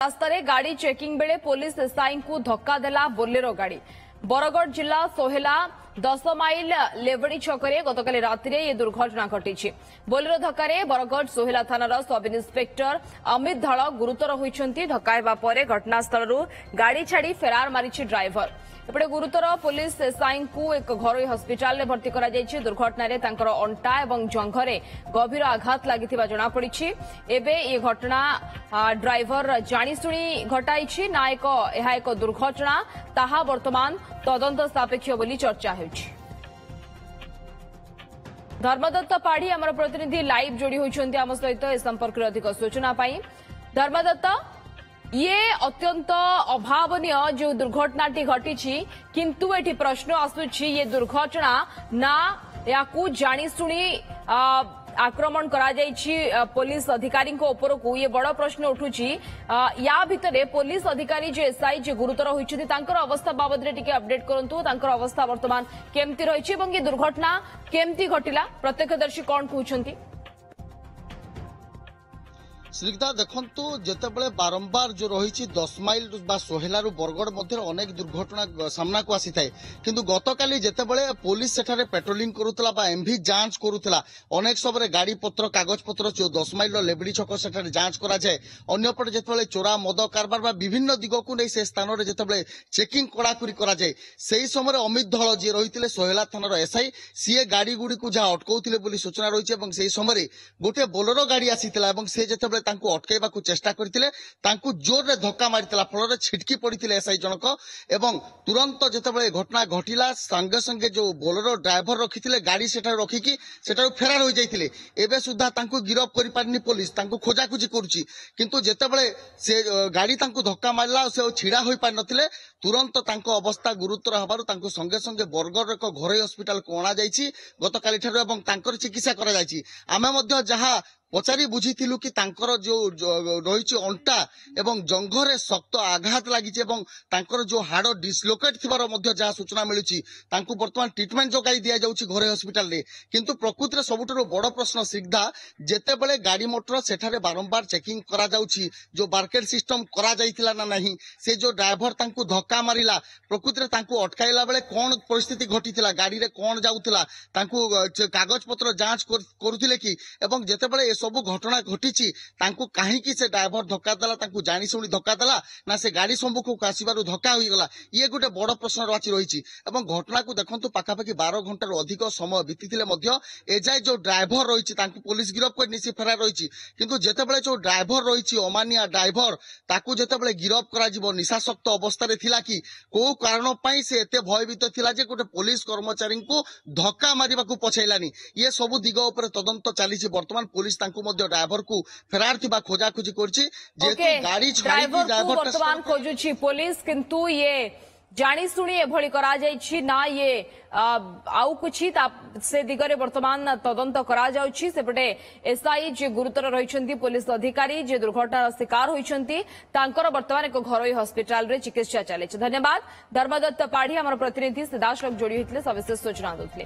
रास्तार गाड़ी चेकिंग बेले police SI को धक्का देला बोलेरो गाड़ी। बरगढ़ जिला सोहेला 10 माइल लेवड़ी छकरे गतकाली रातिरे ये दुर्घटना घटी। बोलेरो धक्कारे बरगढ़ सोहेला थानार सब इन्स्पेक्टर अमित धड़ गुरुतर होइछन्ति। धक्का पर घटनास्थल गाड़ी छाड़ी फेरार मारिछि ड्राइवर। एपटे गुरुतर पुलिस एसआई को एक घरोई हस्पिटाल में भर्ती करा जायछि। दुर्घटना रे तांकर अंटा एवं जंघरे गभीर आघात लागिथिबा जणा पड़िछि। एबे ये घटना ड्राइवर जानिशुणी घटाइछि ना एक दुर्घटना ताहा वर्तमान तदंत सापेक्ष बोली चर्चा हेउछि। धर्मदत्त पाढ़ी आमर प्रतिनिधि लाइव जोड़ी होइछन्ति आम सहित ए संपर्क अधिक सूचना पाई। धर्मदत्त, ये अत्यंत अभावनीय जो दुर्घटनाटी घटी, किंतु एठी प्रश्न आसुछि ये दुर्घटना ना याकू जानिशुणी आक्रमण करा जायछि पुलिस अधिकारी ऊपर को, ये बड़ प्रश्न उठुछि। या भितरे पुलिस अधिकारी जे एसआई जे गुरुतर होइछथि तांकर अवस्था बाबद रे टिके अपडेट करंतु। तांकर अवस्था वर्तमान केमती रहिछि एवं ये दुर्घटना केमती घटिला प्रत्यक्षदर्शी कोन कहउछन्ति? श्रीदा देखंतु जेतेबेले बारंबार जो रही 10 माइल बा सोहेलारू बरगढ़ मध्य अनेक दुर्घटना सामना को आसी थाए, किंतु गतकाली जेतेबेले पुलिस सेठारे पेट्रोलिंग करूतला बा एमवी जांच करूतला अनेक सबरे गाड़ी पत्र कागज पत्र जो 10 माइल लेबड़ी छक सेठारे जांच करा जाए। अन्यपटे जेतेबेले चोरा मद कारबार बा विभिन्न दिग को नै से स्थान रे जेतेबेले चेकिंग कड़ाकड़ी करा जाए, सेही समय अमित धड़ जे रहितिले सोहेला थानार एसआई सीए गाड़ी गुडी को जा अटकाउतिले बोली सूचना रहिছে এবং सेही समय गोटे बोलेरो गाड़ी आसीतिला এবং से जेतेबेले तांकु अटकाइबा को चेष्टा करथिले तांकु जोर रे धक्का मारितला फल छिटकी पड़िथिले एसआई जनक एवं तुरंत जेतेबेले घटना घटिला संगे संगे जो बोलेरो ड्राइवर रखिथिले गाड़ी सेठा रखिकी सेठा फेरार हो जाइथिले। एबे सुद्धा तांकु गिरफ करि पारनी पुलिस, तांकु खोजाखोजी करूची, किंतु जेतेबेले से गाड़ी तांकु धक्का मारला से छिड़ा होई पार नथिले। तुरंत तांको अवस्था गुरुतर हबारु तांकु संगे संगे बरगढ़ एक घरोई हस्पिटाल को अणा जाइछि गतकाली ठारु एवं तांकर चिकित्सा करा जाइछि। आमे मध्य जहा पचारि बुझीथिलु कि तांकर जो रही अंटा एवं जंघरे शक्त आघात लगी तांकर जो हाड़ डिसलोकेट थिबार मध्य जहा सूचना मिलुछि तांकु वर्तमान ट्रीटमेंट जोगाई दिया जाउछि घरे हस्पिटाल रे। किंतु प्रकृति रे सबुठारु बड़ प्रश्न सिद्धा जेतेबेले गाड़ी मोटर सेठारे बारंबार चेकिंग करा जाउछि, जो बारकेड सिस्टम करा जाइथिला ना नहीं, से जो ड्राइवर तांकु धक्का मारिला प्रकृति रे तांकु अटकाइला बेले कोन परिस्थिति घटिथिला, गाड़ी रे कोन जाउथिला, तांकु कागज पत्र जांच करूथिले कि एवं जेतेबेले सबु घटना घटी कहीं से ड्राइवर धक्का देला, जानी शुणी धक्का देला ना से गाड़ी सम्मुख को आसबार धक्का हो गला, ये गोटे बड़ प्रश्न रही। घटना को देखु पाखापाखि 12 घंटार अधिक समय बीती एजाए जो ड्राइवर रही पुलिस गिरफ कर फेरार रही, किंतु जेतेबेले जो ड्राइवर रही अमानिया ड्राइवर ताकू जेतेबेले गिरफ करा निशाशक्त अवस्था थिला कि को कारण पई से एते भयभीत थिला जे गोटे पुलिस कर्मचारी को धक्का मारिबा को पछैलानी। ये सबु दिग उपर तदंत चली। वर्तमान पुलिस ड्राइवर को फेरार थिबा खोजाखोजी करछि, जेतु गाड़ी छाड़ी ड्राइवर वर्तमान खोजुछि पुलिस, किंतु ये जानी सुनी एभली करा जाइछि ना, ये आउ कुछि से दिगरे वर्तमान तदंत करा जाउछि। सेपटे एसआई जे गुरुतर रहिछन्ति पुलिस अधिकारी जे दुर्घटनार शिकार होइछन्ति तांकर वर्तमान एक घरोई हस्पिटाल रे चिकित्सा चले। धन्यवाद धर्मदत्त पाढ़ी आमर प्रतिनिधि सीधासलख जोड़ी होइतिले सविशेष सूचना दउथिले।